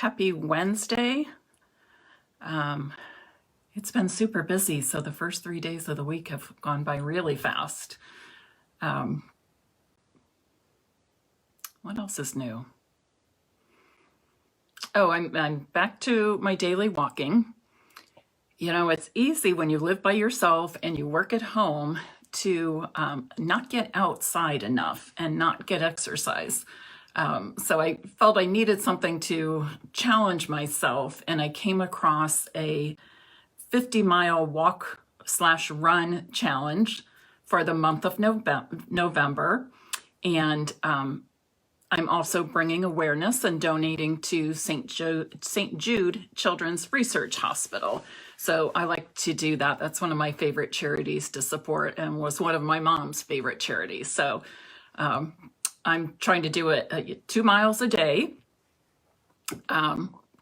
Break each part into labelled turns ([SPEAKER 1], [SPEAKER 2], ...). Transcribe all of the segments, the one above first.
[SPEAKER 1] Happy Wednesday. It's been super busy, so the first 3 days of the week have gone by really fast. What else is new? Oh, I'm back to my daily walking. You know, it's easy when you live by yourself and you work at home to not get outside enough and not get exercise. So I felt I needed something to challenge myself, and I came across a 50-mile walk/run challenge for the month of November. And I'm also bringing awareness and donating to St. Jude Children's Research Hospital. So I like to do that. That's one of my favorite charities to support and was one of my mom's favorite charities. So I'm trying to do it 2 miles a day.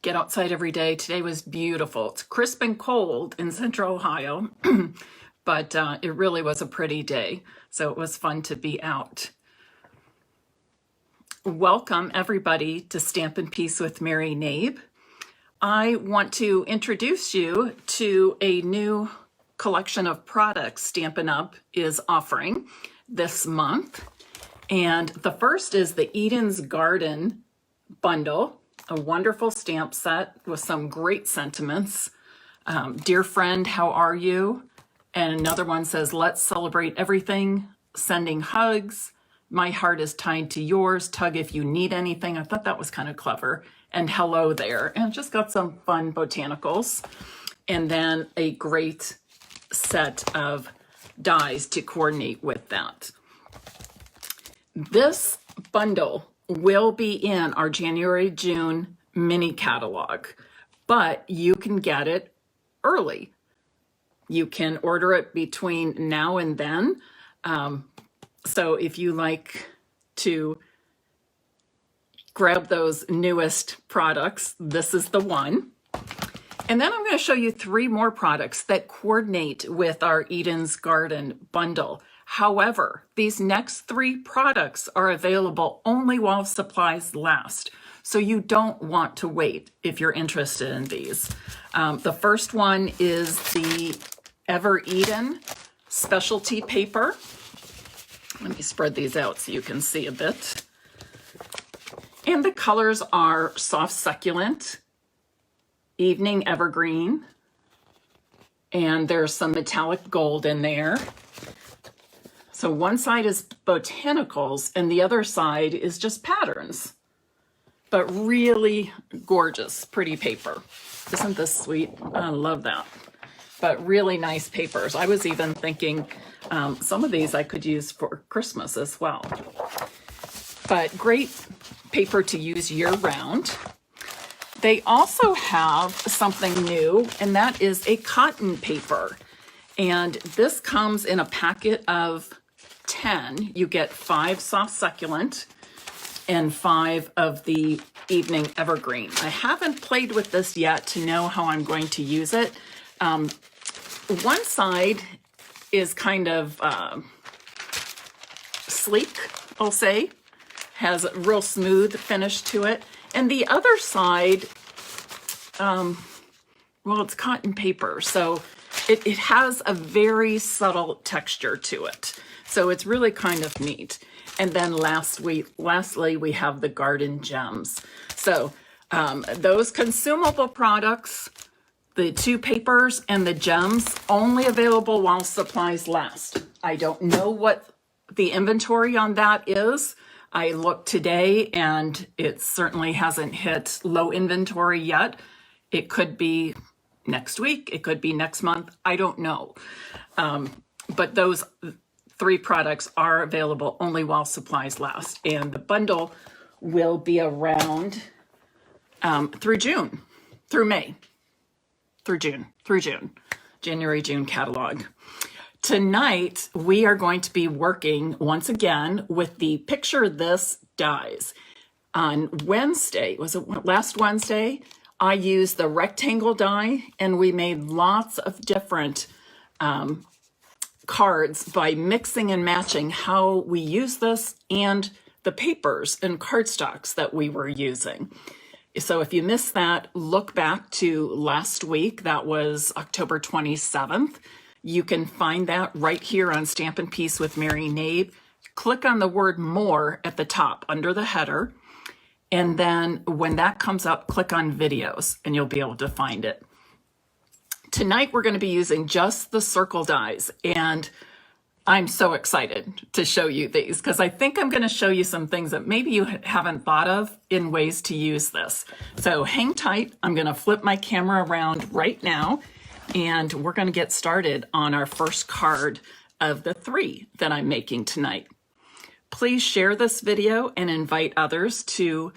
[SPEAKER 1] Get outside every day. Today was beautiful. It's crisp and cold in Central Ohio, but it really was a pretty day. So it was fun to be out. Welcome everybody to Stampin' Peace with Mary Knabe. I want to introduce you to a new collection of products Stampin' Up! Is offering this month. And the first is the Eden's Garden bundle, a wonderful stamp set with some great sentiments. Dear friend, how are you? And another one says, let's celebrate everything, sending hugs. My heart is tied to yours. Tug if you need anything. I thought that was kind of clever. And hello there. And just got some fun botanicals. And then a great set of dies to coordinate with that. This bundle will be in our January-June mini catalog, but you can get it early. You can order it between now and then. So if you like to grab those newest products, this is the one. And then I'm going to show you 3 more products that coordinate with our Eden's Garden bundle. However, these next 3 products are available only while supplies last. So you don't want to wait if you're interested in these. The first one is the Ever Eden specialty paper. Let me spread these out so you can see a bit. And the colors are soft succulent, evening evergreen, and there's some metallic gold in there. So one side is botanicals and the other side is just patterns, but really gorgeous, pretty paper. Isn't this sweet? I love that. But really nice papers. I was even thinking some of these I could use for Christmas as well. But great paper to use year-round. They also have something new, and that is a cotton paper. And this comes in a packet of 10. You get 5 soft succulent and 5 of the evening evergreen. I haven't played with this yet to know how I'm going to use it. One side is kind of sleek, I'll say, has a real smooth finish to it. And the other side, well, it's cotton paper, so it has a very subtle texture to it. So it's really kind of neat. And then lastly, we have the garden gems. So those consumable products, the 2 papers and the gems, only available while supplies last. I don't know what the inventory on that is. I looked today and it certainly hasn't hit low inventory yet. It could be next week. It could be next month. I don't know. But those 3 products are available only while supplies last. And the bundle will be around through May. Through June, January-June catalog. Tonight, we are going to be working once again with the Picture This dies. On Wednesday, was it last Wednesday, I used the rectangle die and we made lots of different cards by mixing and matching how we use this and the papers and cardstocks that we were using. So if you missed that, look back to last week. That was October 27th. You can find that right here on Stampin' Piece with Mary Knabe. Click on the word more at the top under the header. And then when that comes up, click on videos and you'll be able to find it. Tonight, we're going to be using just the circle dies. And I'm so excited to show you these because I think I'm going to show you some things that maybe you haven't thought of in ways to use this. So hang tight. I'm going to flip my camera around right now and we're going to get started on our first card of the 3 that I'm making tonight. Please share this video and invite others to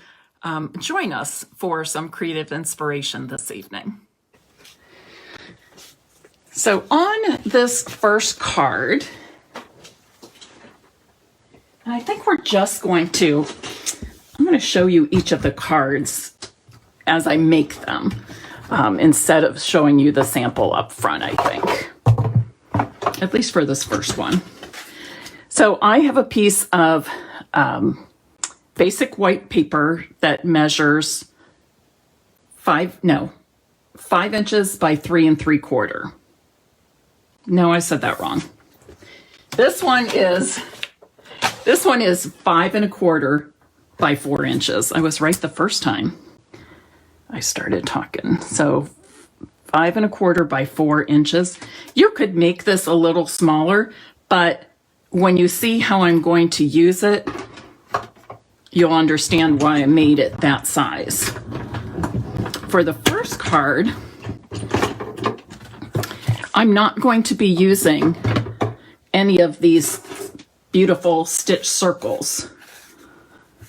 [SPEAKER 1] join us for some creative inspiration this evening. So on this first card, I think we're just going to, I'm going to show you each of the cards as I make them instead of showing you the sample up front, I think, at least for this first one. So I have a piece of basic white paper that measures 5 inches by 3 3/4. No, I said that wrong. This one is 5 1/4 by 4 inches. I was right the first time I started talking. So 5 1/4 by 4 inches. You could make this a little smaller, but when you see how I'm going to use it, you'll understand why I made it that size. For the first card, I'm not going to be using any of these beautiful stitch circles,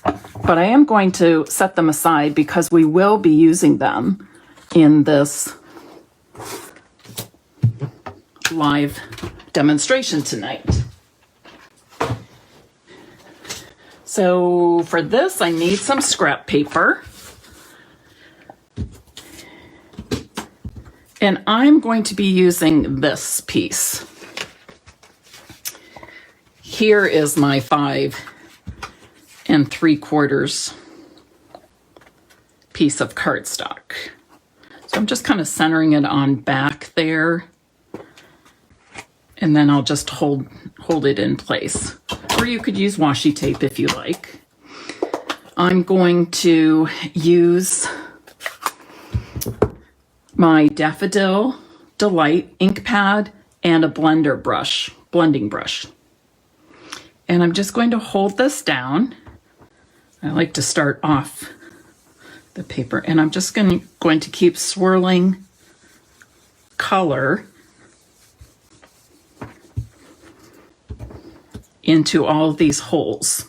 [SPEAKER 1] but I am going to set them aside because we will be using them in this live demonstration tonight. So for this, I need some scrap paper. And I'm going to be using this piece. Here is my 5 3/4 piece of cardstock. So I'm just kind of centering it on back there. And then I'll just hold it in place. Or you could use washi tape if you like. I'm going to use my Daffodil Delight ink pad and a blending brush. And I'm just going to hold this down. I like to start off the paper, and I'm just going to keep swirling color into all of these holes.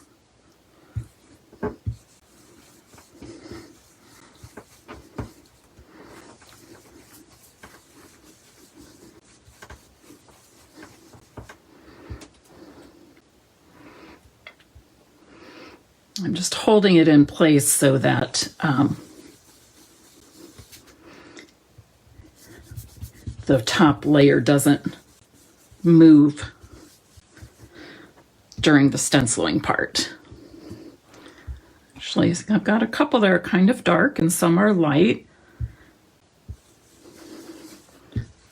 [SPEAKER 1] I'm just holding it in place so that the top layer doesn't move during the stenciling part. Actually, I've got a couple that are kind of dark and some are light.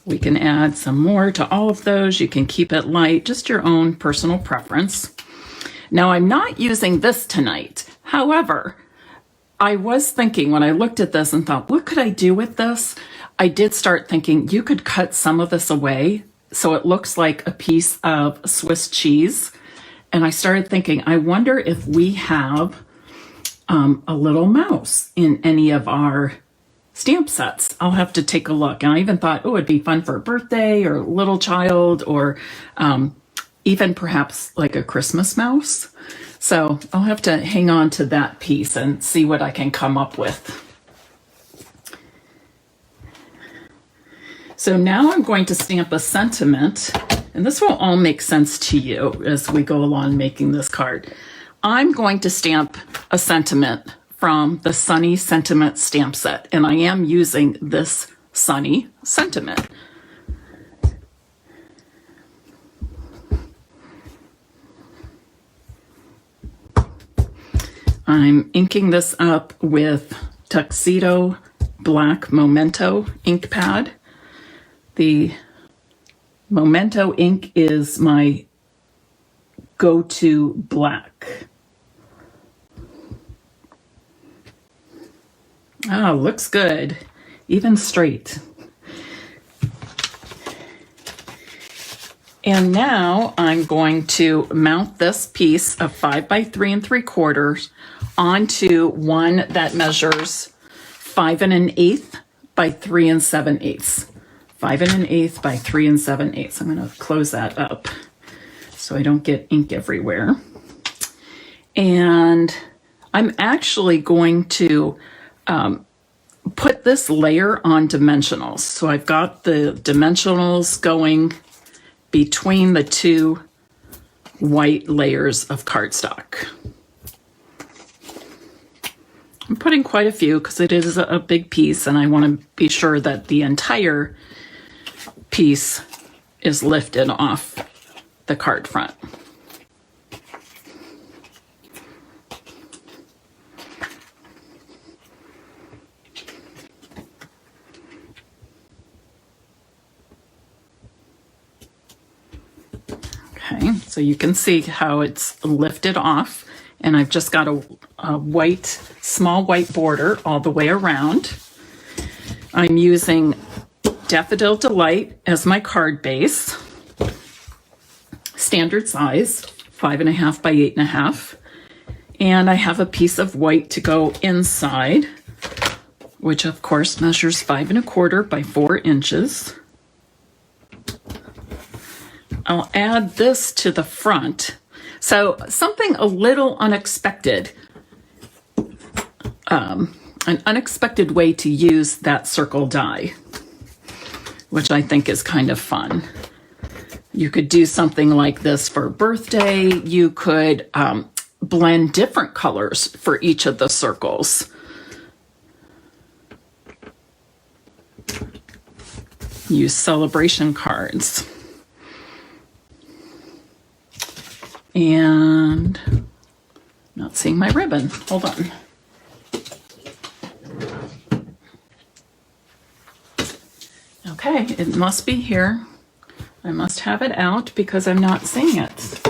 [SPEAKER 1] We can add some more to all of those. You can keep it light, just your own personal preference. Now, I'm not using this tonight. However, I was thinking when I looked at this and thought, what could I do with this? I did start thinking you could cut some of this away so it looks like a piece of Swiss cheese. And I started thinking, I wonder if we have a little mouse in any of our stamp sets. I'll have to take a look. And I even thought, oh, it'd be fun for a birthday or a little child, or even perhaps like a Christmas mouse. So I'll have to hang on to that piece and see what I can come up with. So now I'm going to stamp a sentiment, and this will all make sense to you as we go along making this card. I'm going to stamp a sentiment from the Sunny Sentiment stamp set, and I am using this Sunny Sentiment. I'm inking this up with Tuxedo Black Memento ink pad. The Memento ink is my go-to black. Oh, looks good, even straight. And now I'm going to mount this piece of 5 by 3 3/4 onto one that measures 5 1/8 by 3 7/8. 5 1/8 by 3 7/8. I'm going to close that up so I don't get ink everywhere. And I'm actually going to put this layer on dimensionals. So I've got the dimensionals going between the two white layers of cardstock. I'm putting quite a few because it is a big piece and I want to be sure that the entire piece is lifted off the card front. Okay, so you can see how it's lifted off, and I've just got a white, small white border all the way around. I'm using Daffodil Delight as my card base, standard size, 5.5 by 8.5. And I have a piece of white to go inside, which of course measures 5 1/4 by 4 inches. I'll add this to the front. So something a little unexpected, an unexpected way to use that circle die, which I think is kind of fun. You could do something like this for a birthday. You could blend different colors for each of the circles. Use celebration cards. And not seeing my ribbon. Hold on. Okay, it must be here. I must have it out because I'm not seeing it.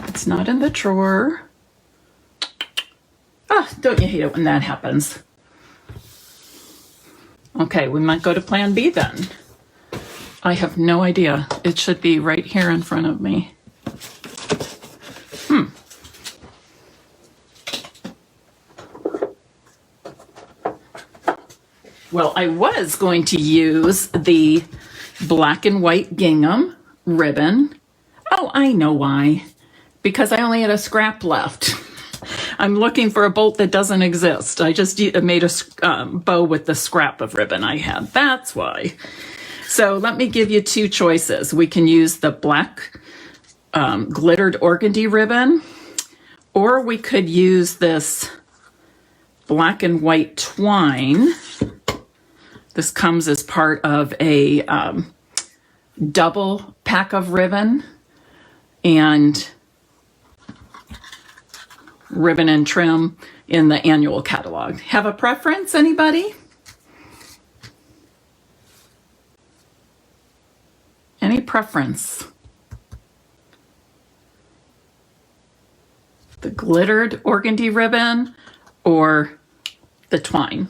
[SPEAKER 1] It's not in the drawer. Ah, don't you hate it when that happens? Okay, we might go to plan B then. I have no idea. It should be right here in front of me. Well, I was going to use the black and white gingham ribbon. Oh, I know why. Because I only had a scrap left. I'm looking for a bolt that doesn't exist. I just made a bow with the scrap of ribbon I had. That's why. So let me give you two choices. We can use the black glittered organdy ribbon, or we could use this black and white twine. This comes as part of a double pack of ribbon and ribbon and trim in the annual catalog. Have a preference, anybody? Any preference? The glittered organdy ribbon or the twine?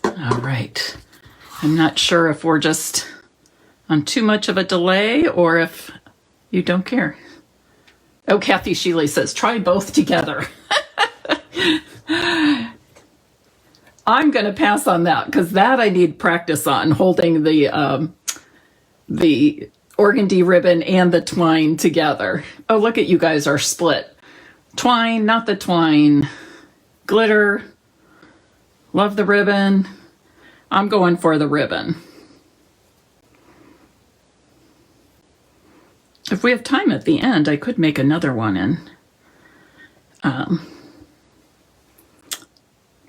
[SPEAKER 1] All right. I'm not sure if we're just on too much of a delay or if you don't care. Oh, Kathy Sheely says, try both together. I'm going to pass on that because that I need practice on, holding the organdy ribbon and the twine together. Oh, look at you guys are split. Twine, not the twine. Glitter. Love the ribbon. I'm going for the ribbon. If we have time at the end, I could make another one and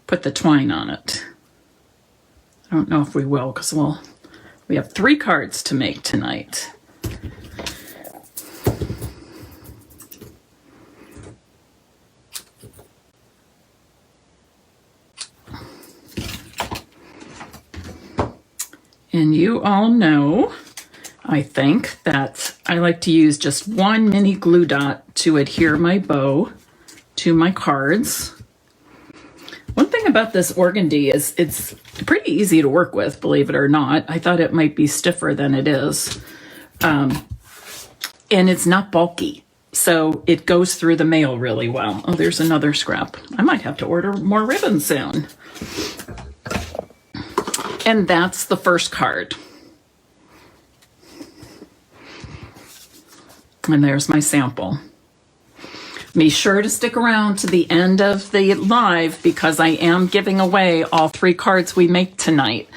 [SPEAKER 1] put the twine on it. I don't know if we will because we have 3 cards to make tonight. And you all know, I think, that I like to use just one mini glue dot to adhere my bow to my cards. One thing about this organdy is it's pretty easy to work with, believe it or not. I thought it might be stiffer than it is. And it's not bulky, so it goes through the mail really well. Oh, there's another scrap. I might have to order more ribbon soon. And that's the first card. And there's my sample. Be sure to stick around to the end of the live because I am giving away all 3 cards we make tonight.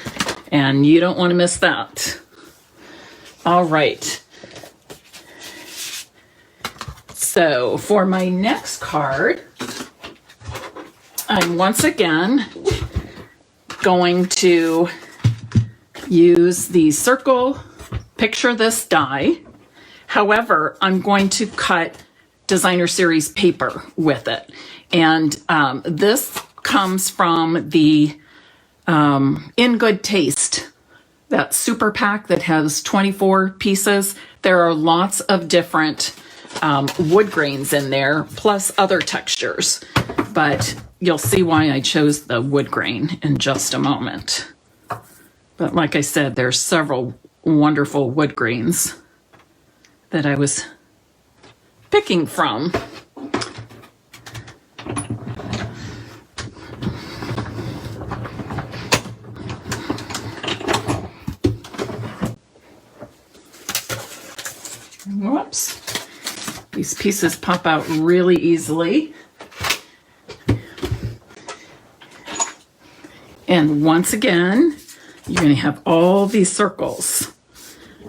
[SPEAKER 1] And you don't want to miss that. All right. So for my next card, I'm once again going to use the circle Picture This die. However, I'm going to cut designer series paper with it. And this comes from the In Good Taste, that super pack that has 24 pieces. There are lots of different wood grains in there, plus other textures. But you'll see why I chose the wood grain in just a moment. But like I said, there's several wonderful wood grains that I was picking from. Whoops. These pieces pop out really easily. And once again, you're going to have all these circles.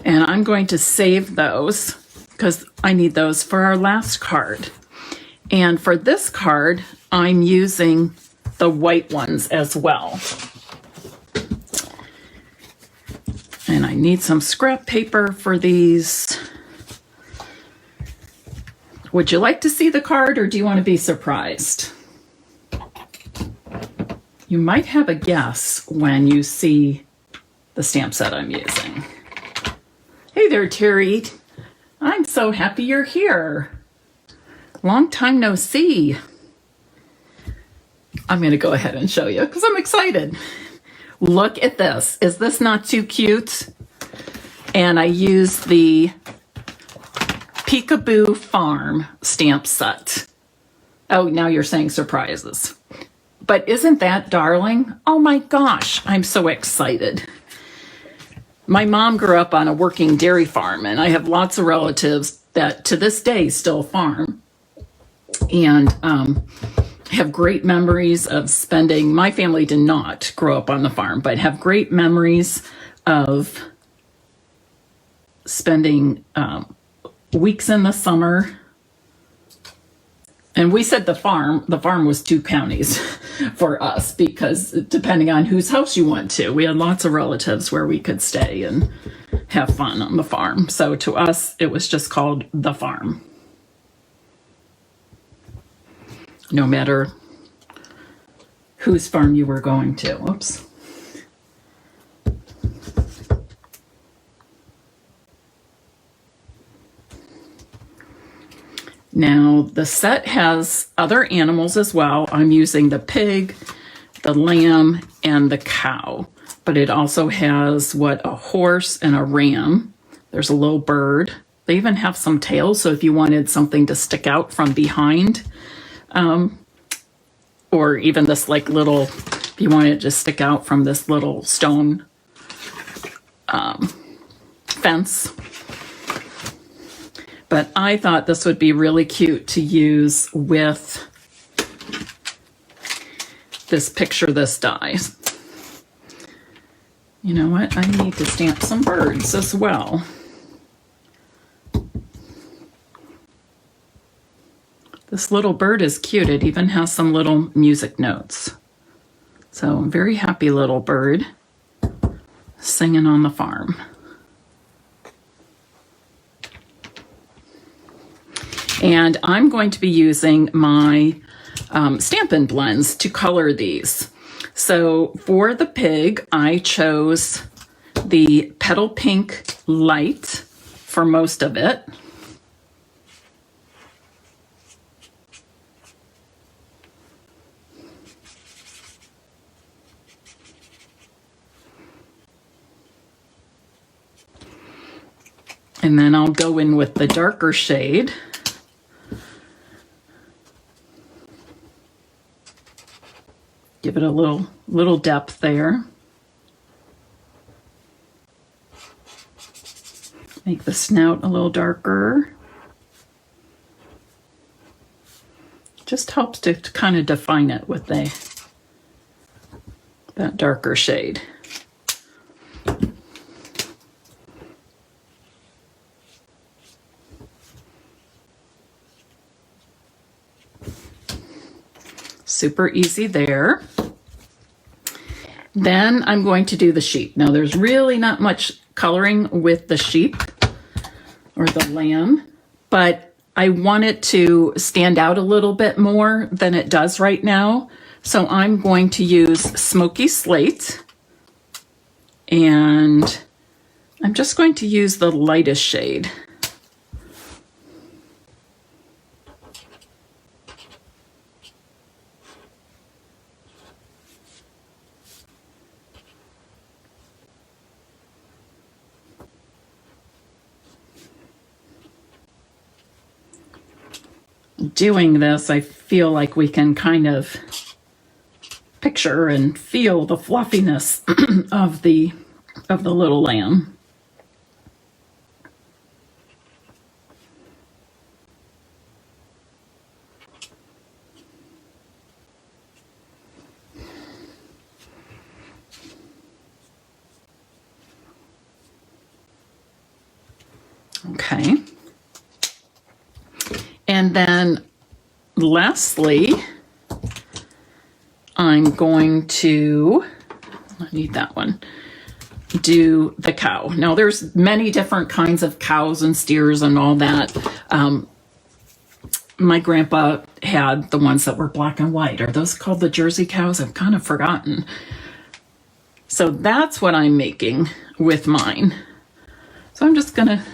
[SPEAKER 1] And I'm going to save those because I need those for our last card. And for this card, I'm using the white ones as well. And I need some scrap paper for these. Would you like to see the card or do you want to be surprised? You might have a guess when you see the stamp set I'm using. Hey there, Terry. I'm so happy you're here. Long time no see. I'm going to go ahead and show you because I'm excited. Look at this. Is this not too cute? And I used the Peekaboo Farm stamp set. Oh, now you're saying surprises. But isn't that darling? Oh my gosh, I'm so excited. My mom grew up on a working dairy farm, and I have lots of relatives that to this day still farm. And have great memories of spending, my family did not grow up on the farm, but have great memories of spending weeks in the summer. And we said the farm was 2 counties for us because depending on whose house you went to, we had lots of relatives where we could stay and have fun on the farm. So to us, it was just called the farm. No matter whose farm you were going to. Oops. Now, the set has other animals as well. I'm using the pig, the lamb, and the cow. But it also has, a horse and a ram. There's a little bird. They even have some tails, so if you wanted something to stick out from behind, or even this little, if you wanted it to stick out from this little stone fence. But I thought this would be really cute to use with this Picture This die. You know what? I need to stamp some birds as well. This little bird is cute. It even has some little music notes. So I'm very happy little bird singing on the farm. And I'm going to be using my Stampin' blends to color these. So for the pig, I chose the Petal Pink Light for most of it. And then I'll go in with the darker shade. Give it a little depth there. Make the snout a little darker. Just helps to kind of define it with that darker shade. Super easy there. Then I'm going to do the sheep. Now there's really not much coloring with the sheep or the lamb, but I want it to stand out a little bit more than it does right now. So I'm going to use Smoky Slate, and I'm just going to use the lightest shade. Doing this, I feel like we can kind of picture and feel the fluffiness of the little lamb. Okay. And then lastly, I'm going to, I need that one, do the cow. Now there's many different kinds of cows and steers and all that. My grandpa had the ones that were black and white. Are those called the Jersey cows? I've kind of forgotten. So that's what I'm making with mine. So I'm just gonna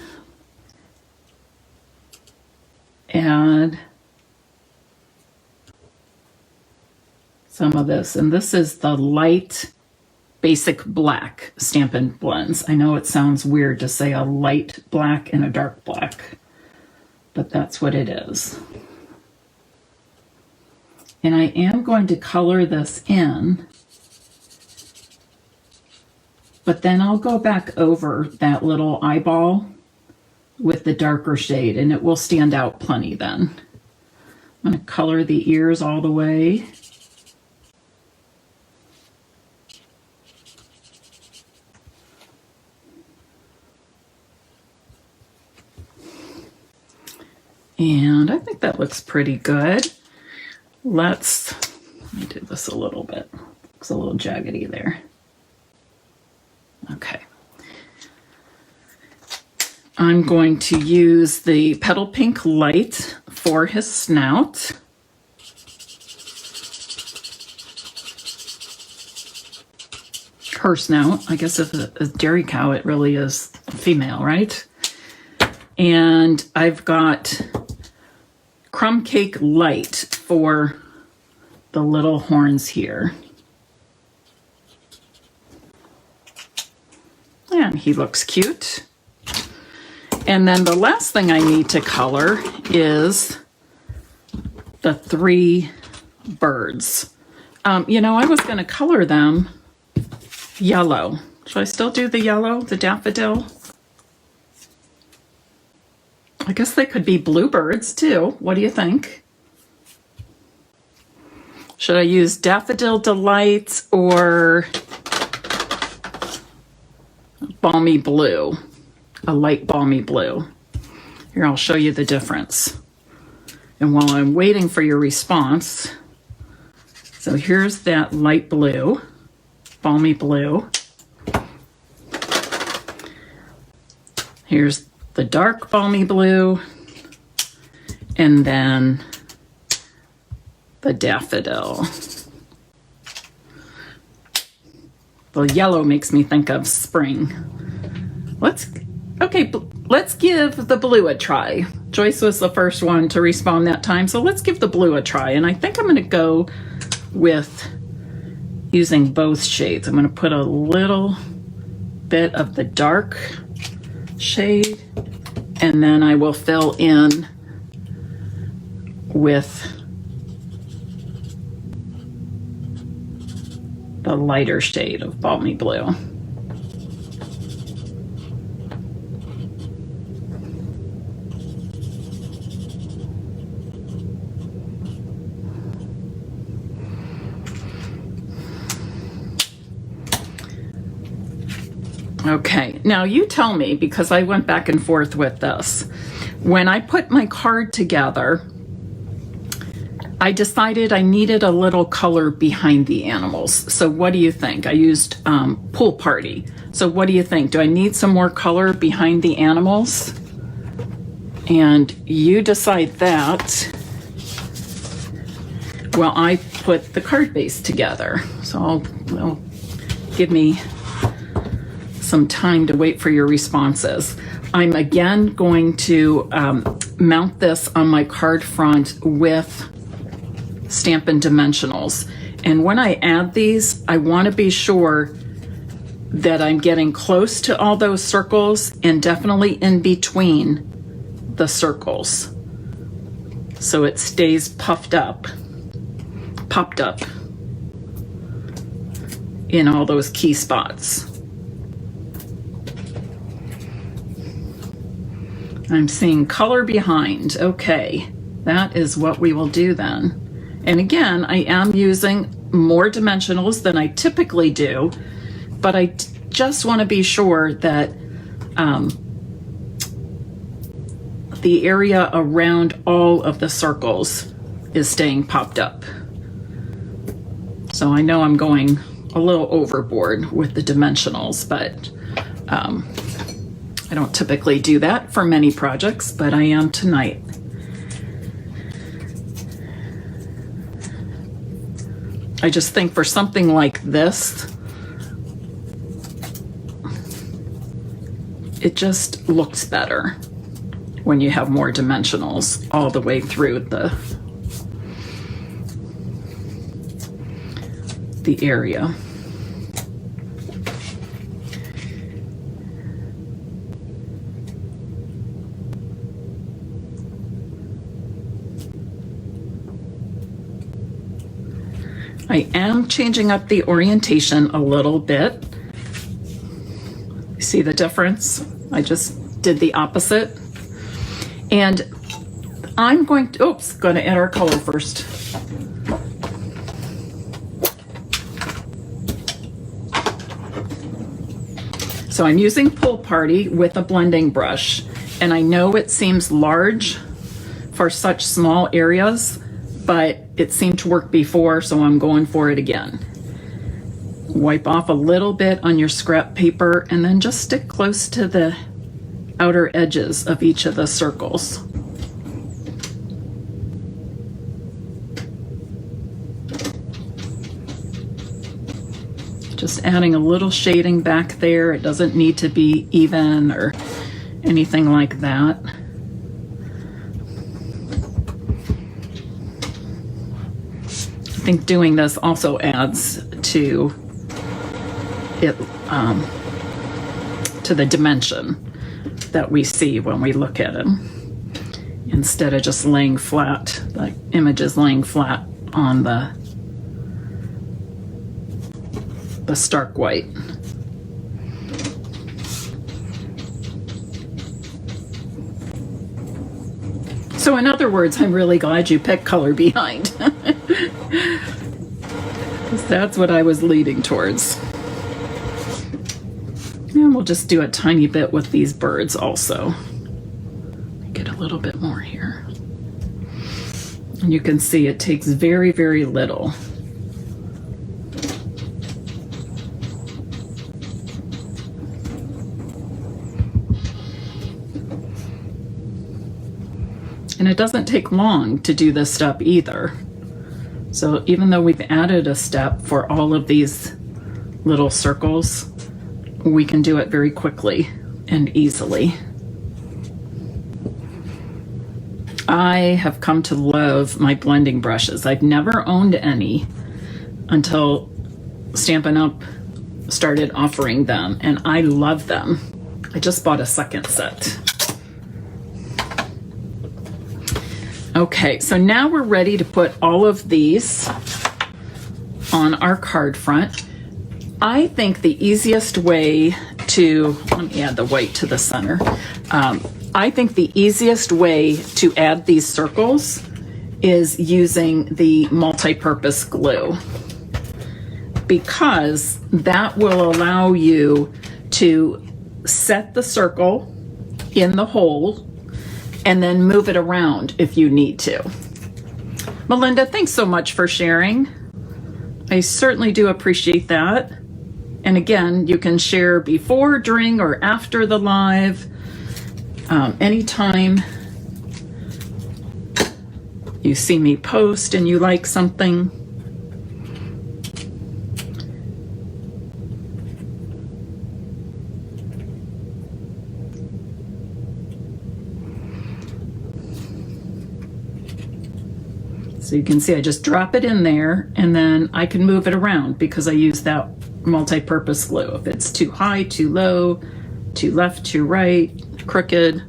[SPEAKER 1] add some of this, and this is the light basic black Stampin' blends. I know it sounds weird to say a light black and a dark black, but that's what it is. And I am going to color this in, but then I'll go back over that little eyeball with the darker shade, and it will stand out plenty then. I'm going to color the ears all the way. And I think that looks pretty good. Let me do this a little bit. Looks a little jaggedy there. Okay. I'm going to use the Petal Pink Light for his snout. Her snout. I guess if a dairy cow, it really is female, right? And I've got Crumb Cake Light for the little horns here. And he looks cute. And then the last thing I need to color is the 3 birds. You know, I was going to color them yellow. Should I still do the yellow, the daffodil? I guess they could be bluebirds too. What do you think? Should I use Daffodil Delight or Balmy Blue? A light balmy blue. Here, I'll show you the difference. And while I'm waiting for your response, so here's that light blue, balmy blue. Here's the dark balmy blue, and then the daffodil, the Well, yellow makes me think of spring. Let's give the blue a try. Joyce was the first one to respond that time, so let's give the blue a try. And I think I'm going to go with using both shades. I'm going to put a little bit of the dark shade, and then I will fill in with the lighter shade of balmy blue. Okay, now you tell me, because I went back and forth with this. When I put my card together, I decided I needed a little color behind the animals. So what do you think? I used Pool Party. So what do you think? Do I need some more color behind the animals? And you decide that while I put the card base together. So I'll give me some time to wait for your responses. I'm again going to mount this on my card front with Stampin' Dimensionals. And when I add these, I want to be sure that I'm getting close to all those circles and definitely in between the circles, so it stays popped up in all those key spots. I'm seeing color behind. Okay, that is what we will do then. And again, I am using more dimensionals than I typically do, but I just want to be sure that the area around all of the circles is staying popped up. So I know I'm going a little overboard with the dimensionals, but I don't typically do that for many projects, but I am tonight. I just think for something like this, it just looks better when you have more dimensionals all the way through the area. I am changing up the orientation a little bit. You see the difference? I just did the opposite. And I'm going to add our color first. So I'm using Pool Party with a blending brush, and I know it seems large for such small areas, but it seemed to work before, so I'm going for it again. Wipe off a little bit on your scrap paper and then just stick close to the outer edges of each of the circles. Just adding a little shading back there. It doesn't need to be even or anything like that. I think doing this also adds to it, to the dimension that we see when we look at it, instead of just laying flat, the image is laying flat on the stark white. So in other words, I'm really glad you picked color behind. Because that's what I was leading towards. And we'll just do a tiny bit with these birds also. Get a little bit more here. And you can see it takes very, very little. And it doesn't take long to do this step either. So even though we've added a step for all of these little circles, we can do it very quickly and easily. I have come to love my blending brushes. I've never owned any until Stampin' Up! Started offering them, and I love them. I just bought a second set. Okay, so now we're ready to put all of these on our card front. I think the easiest way to, let me add the white to the center. I think the easiest way to add these circles is using the multi-purpose glue, because that will allow you to set the circle in the hole and then move it around if you need to. Melinda, thanks so much for sharing. I certainly do appreciate that. And again, you can share before, during, or after the live, anytime you see me post and you like something. So you can see I just drop it in there and then I can move it around because I use that multi-purpose glue. If it's too high, too low, too left, too right, crooked,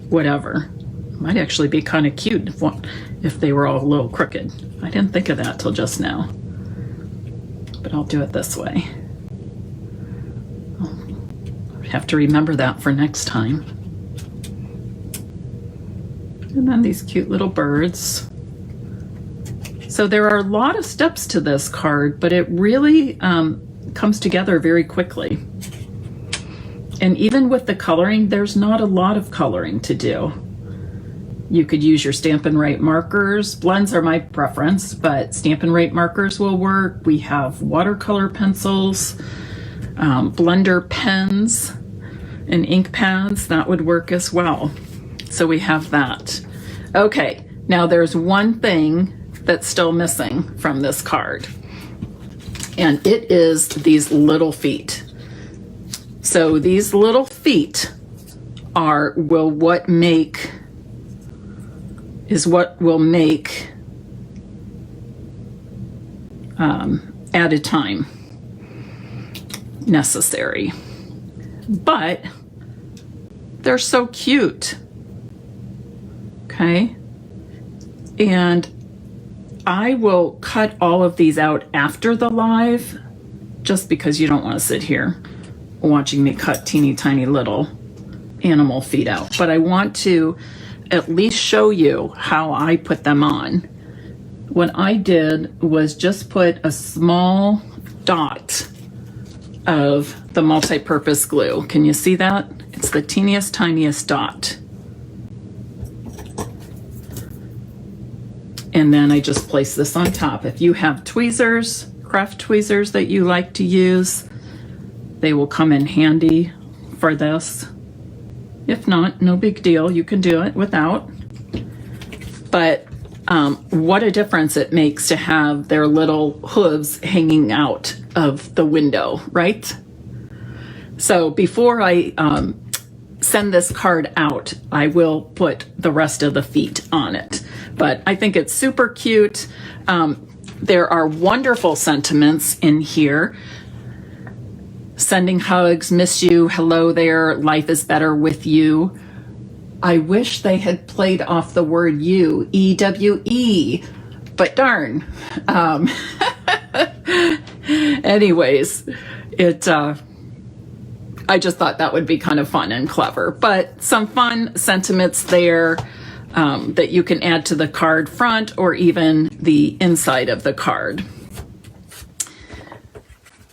[SPEAKER 1] whatever. Might actually be kind of cute if they were all a little crooked. I didn't think of that till just now. But I'll do it this way. I'll have to remember that for next time. And then these cute little birds. So there are a lot of steps to this card, but it really comes together very quickly. And even with the coloring, there's not a lot of coloring to do. You could use your Stampin' Right markers. Blends are my preference, but Stampin' Right markers will work. We have watercolor pencils, blender pens, and ink pads. That would work as well. So we have that. Okay, now there's one thing that's still missing from this card, and it is these little feet. So these little feet what will make added time necessary, but they're so cute. Okay, and I will cut all of these out after the live, just because you don't want to sit here watching me cut teeny tiny little animal feet out. But I want to at least show you how I put them on. What I did was just put a small dot of the multi-purpose glue. Can you see that? It's the teeniest, tiniest dot. And then I just place this on top. If you have tweezers, craft tweezers that you like to use, they will come in handy for this. If not, no big deal. You can do it without. But what a difference it makes to have their little hooves hanging out of the window, right? So before I send this card out, I will put the rest of the feet on it. But I think it's super cute. There are wonderful sentiments in here. Sending hugs, miss you, hello there, life is better with you. I wish they had played off the word you, E-W-E, but darn. Anyways, I just thought that would be kind of fun and clever, but some fun sentiments there that you can add to the card front or even the inside of the card.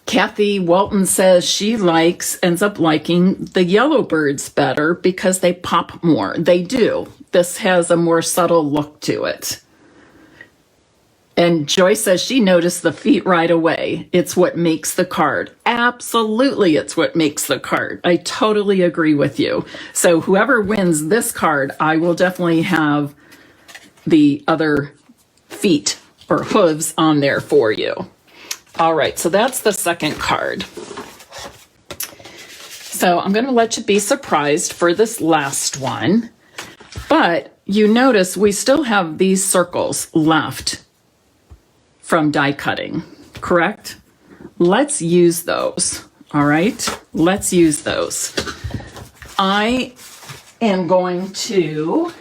[SPEAKER 1] Kathy Walton says she ends up liking the yellow birds better because they pop more. They do. This has a more subtle look to it. And Joy says she noticed the feet right away. It's what makes the card. Absolutely, it's what makes the card. I totally agree with you. So whoever wins this card, I will definitely have the other feet or hooves on there for you. All right, so that's the second card. So I'm going to let you be surprised for this last one. But you notice we still have these circles left from die cutting, correct? Let's use those, all right? Let's use those. I am going to,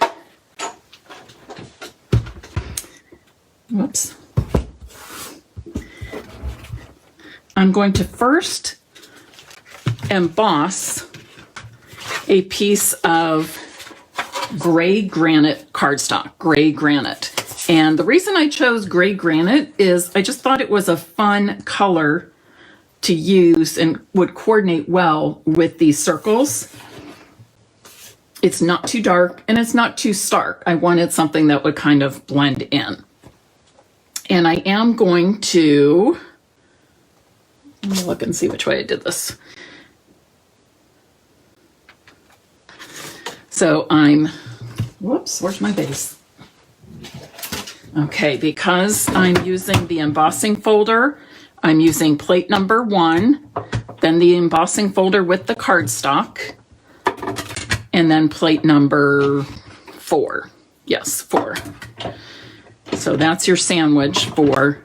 [SPEAKER 1] whoops. I'm going to first emboss a piece of gray granite cardstock, gray granite. And the reason I chose gray granite is I just thought it was a fun color to use and would coordinate well with these circles. It's not too dark and it's not too stark. I wanted something that would kind of blend in. And I am going to, let me look and see which way I did this. So I'm, whoops, where's my base? Okay, because I'm using the embossing folder, I'm using plate number 1, then the embossing folder with the cardstock, and then plate number 4. Yes, 4. So that's your sandwich for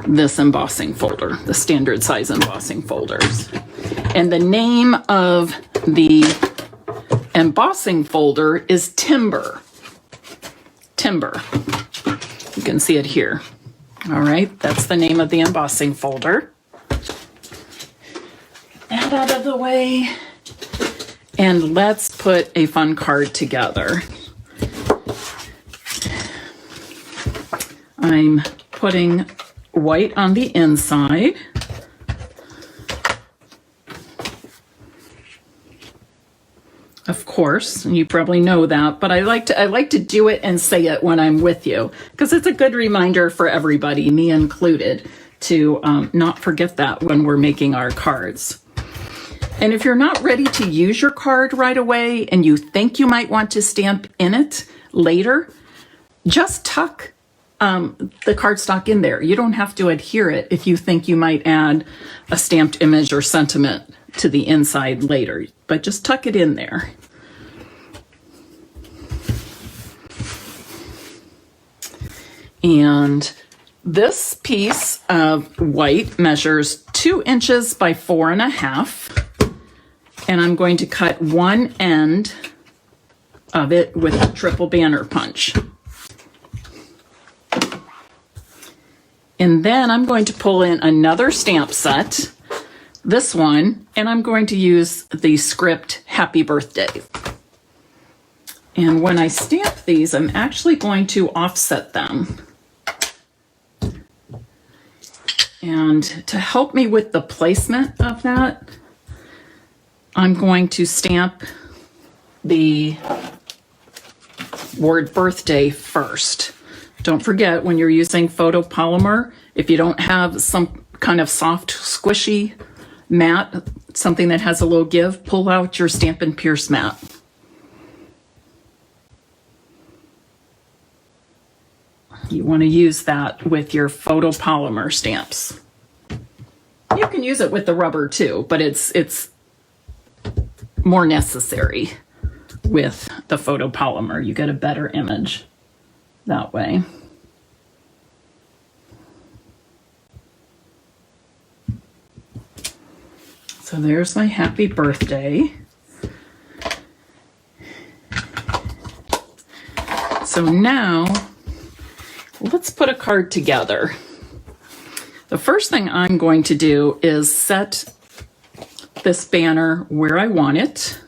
[SPEAKER 1] this embossing folder, the standard size embossing folders. And the name of the embossing folder is Timber. Timber. You can see it here. All right, that's the name of the embossing folder. That out of the way. And let's put a fun card together. I'm putting white on the inside. Of course, and you probably know that, but I like to do it and say it when I'm with you because it's a good reminder for everybody, me included, to not forget that when we're making our cards. And if you're not ready to use your card right away and you think you might want to stamp in it later, just tuck the cardstock in there. You don't have to adhere it if you think you might add a stamped image or sentiment to the inside later, but just tuck it in there. And this piece of white measures 2 inches by 4.5. And I'm going to cut one end of it with a triple banner punch. And then I'm going to pull in another stamp set, this one, and I'm going to use the script Happy Birthday. And when I stamp these, I'm actually going to offset them. And to help me with the placement of that, I'm going to stamp the word birthday first. Don't forget, when you're using photopolymer, if you don't have some kind of soft, squishy mat, something that has a low give, pull out your Stampin' Pierce mat. You want to use that with your photopolymer stamps. You can use it with the rubber too, but it's more necessary with the photopolymer. You get a better image that way. So there's my happy birthday. So now let's put a card together. The first thing I'm going to do is set this banner where I want it.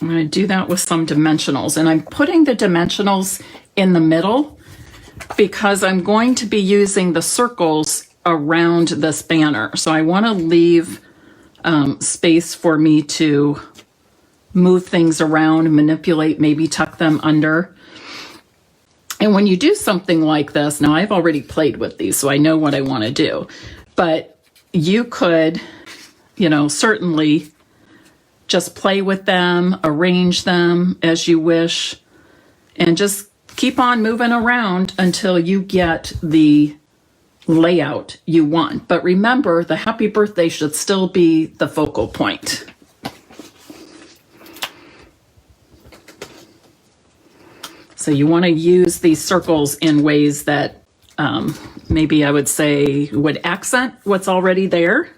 [SPEAKER 1] I'm going to do that with some dimensionals, and I'm putting the dimensionals in the middle because I'm going to be using the circles around this banner. So I want to leave space for me to move things around, manipulate, maybe tuck them under. And when you do something like this, now I've already played with these, so I know what I want to do, but you could, certainly just play with them, arrange them as you wish, and just keep on moving around until you get the layout you want. But remember, the happy birthday should still be the focal point. So you want to use these circles in ways that maybe I would say would accent what's already there,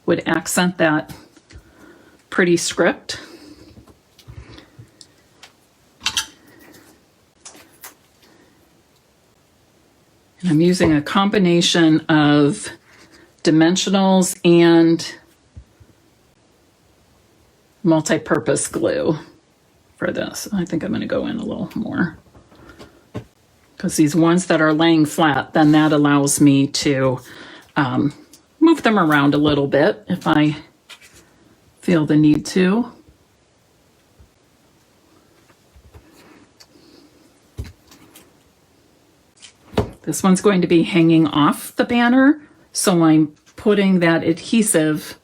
[SPEAKER 1] would accent that pretty script. And I'm using a combination of dimensionals and multi-purpose glue for this. I think I'm going to go in a little more, because these ones that are laying flat, then that allows me to move them around a little bit if I feel the need to. This one's going to be hanging off the banner, so I'm putting that adhesive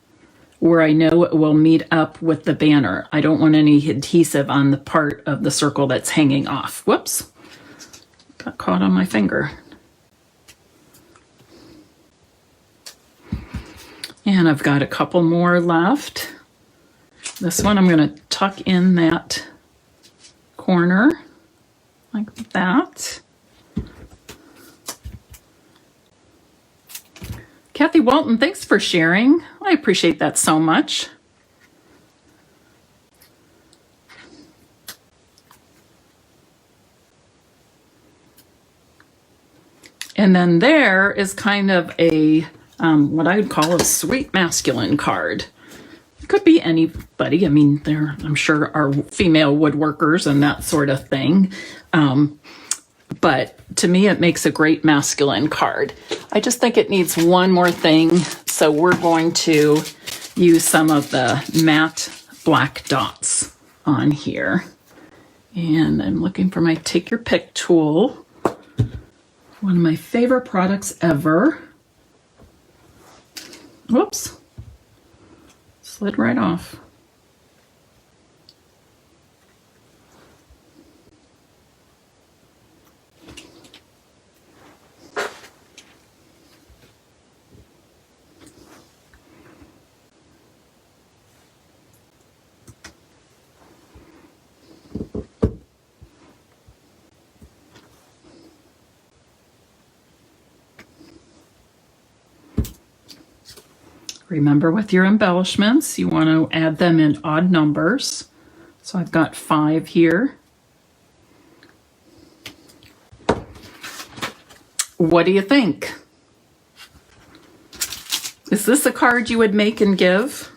[SPEAKER 1] where I know it will meet up with the banner. I don't want any adhesive on the part of the circle that's hanging off. Whoops, got caught on my finger. And I've got a couple more left. This one I'm going to tuck in that corner like that. Kathy Walton, thanks for sharing. I appreciate that so much. And then there is kind of a, what I would call a sweet masculine card. It could be anybody. I mean, there, I'm sure, are female woodworkers and that sort of thing. But to me, it makes a great masculine card. I just think it needs one more thing. So we're going to use some of the matte black dots on here. And I'm looking for my Take Your Pick tool. One of my favorite products ever. Whoops. Slid right off. Remember, with your embellishments, you want to add them in odd numbers. So I've got 5 here. What do you think? Is this a card you would make and give?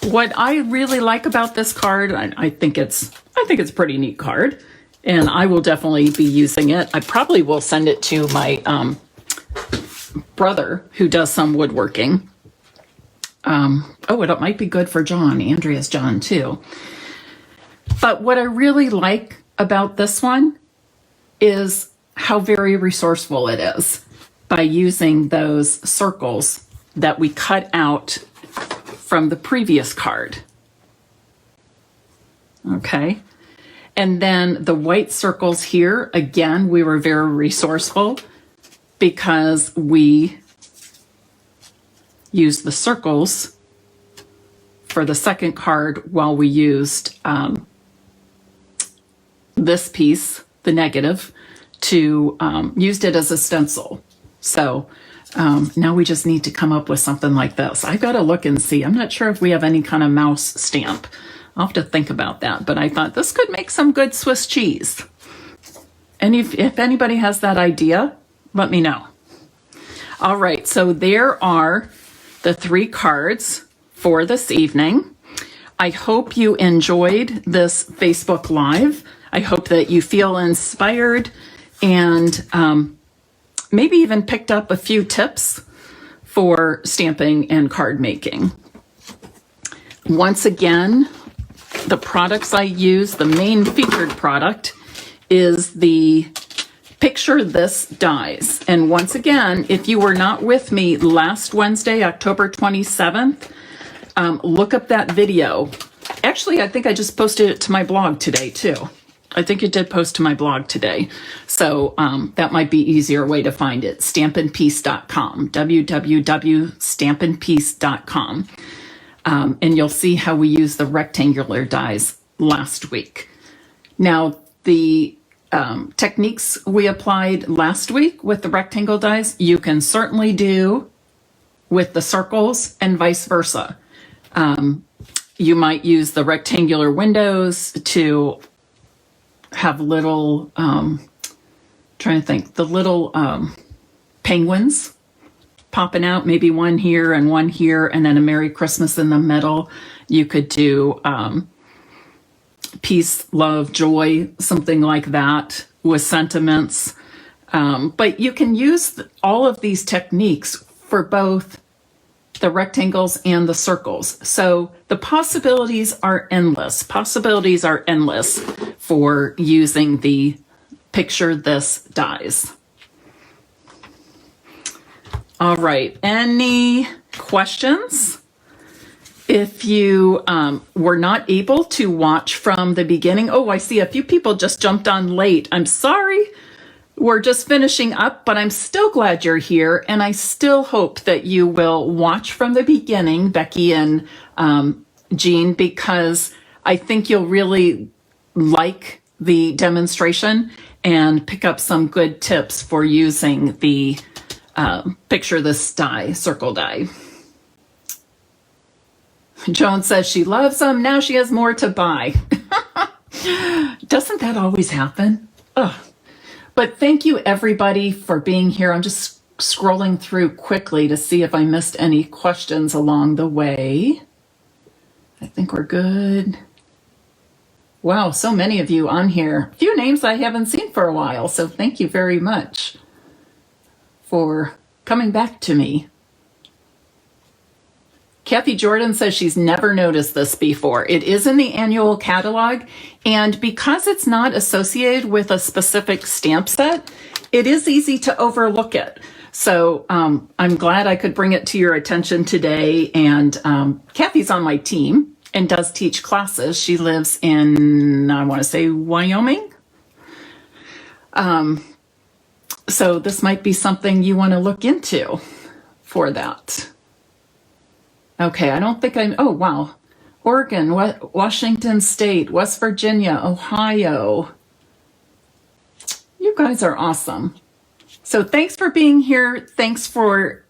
[SPEAKER 1] What I really like about this card, I think it's a pretty neat card, and I will definitely be using it. I probably will send it to my brother who does some woodworking. Oh, it might be good for John. Andrea's John too. But what I really like about this one is how very resourceful it is by using those circles that we cut out from the previous card. Okay. And then the white circles here, again, we were very resourceful because we used the circles for the second card while we used this piece, the negative, to used it as a stencil. So now we just need to come up with something like this. I've got to look and see. I'm not sure if we have any kind of mouse stamp. I'll have to think about that. But I thought this could make some good Swiss cheese. And if anybody has that idea, let me know. All right, so there are the 3 cards for this evening. I hope you enjoyed this Facebook Live. I hope that you feel inspired and maybe even picked up a few tips for stamping and card making. Once again, the products I use, the main featured product is the Picture This Dies. And once again, if you were not with me last Wednesday, October 27th, look up that video Actually, I think I just posted it to my blog today too. I think it did post to my blog today. So that might be easier way to find it. Stampinpiece.com, www.stampinpiece.com. And you'll see how we use the rectangular dies last week. Now, the techniques we applied last week with the rectangle dies, you can certainly do with the circles and vice versa. You might use the rectangular windows to have little, trying to think, the little penguins popping out, maybe one here and then a Merry Christmas in the middle. You could do peace, love, joy, something like that with sentiments. But you can use all of these techniques for both the rectangles and the circles. So the possibilities are endless. Possibilities are endless for using the Picture This dies. All right, any questions? If you were not able to watch from the beginning, oh, I see a few people just jumped on late. I'm sorry. We're just finishing up, but I'm still glad you're here, and I still hope that you will watch from the beginning, Becky and Jean, because I think you'll really like the demonstration and pick up some good tips for using the Picture This die, circle die. Joan says she loves them. Now she has more to buy. Doesn't that always happen? Ugh. But thank you, everybody, for being here. I'm just scrolling through quickly to see if I missed any questions along the way. I think we're good. Wow, so many of you on here. A few names I haven't seen for a while, so thank you very much for coming back to me. Kathy Jordan says she's never noticed this before. It is in the annual catalog, and because it's not associated with a specific stamp set, it is easy to overlook it. So I'm glad I could bring it to your attention today. And Kathy's on my team and does teach classes. She lives in, I want to say, Wyoming. So this might be something you want to look into for that. Okay, I don't think oh, wow. Oregon, Washington State, West Virginia, Ohio. You guys are awesome. So thanks for being here. Thanks for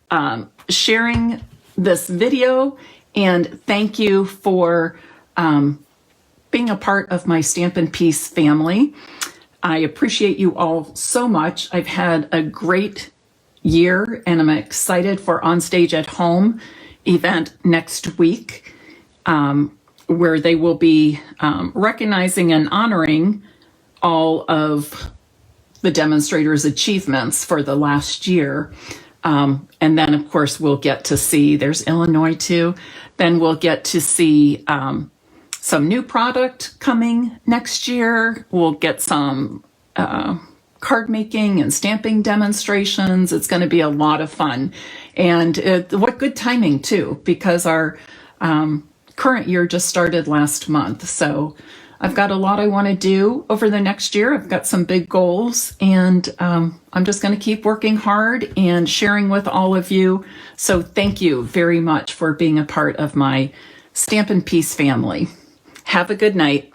[SPEAKER 1] sharing this video. And thank you for being a part of my Stampin' Piece family. I appreciate you all so much. I've had a great year, and I'm excited for On Stage at Home event next week, where they will be recognizing and honoring all of the demonstrators' achievements for the last year. And then, of course, we'll get to see, there's Illinois too, then we'll get to see some new product coming next year. We'll get some card making and stamping demonstrations. It's going to be a lot of fun. And what good timing too, because our current year just started last month. So I've got a lot I want to do over the next year. I've got some big goals, and I'm just going to keep working hard and sharing with all of you. So thank you very much for being a part of my Stampin' Piece family. Have a good night.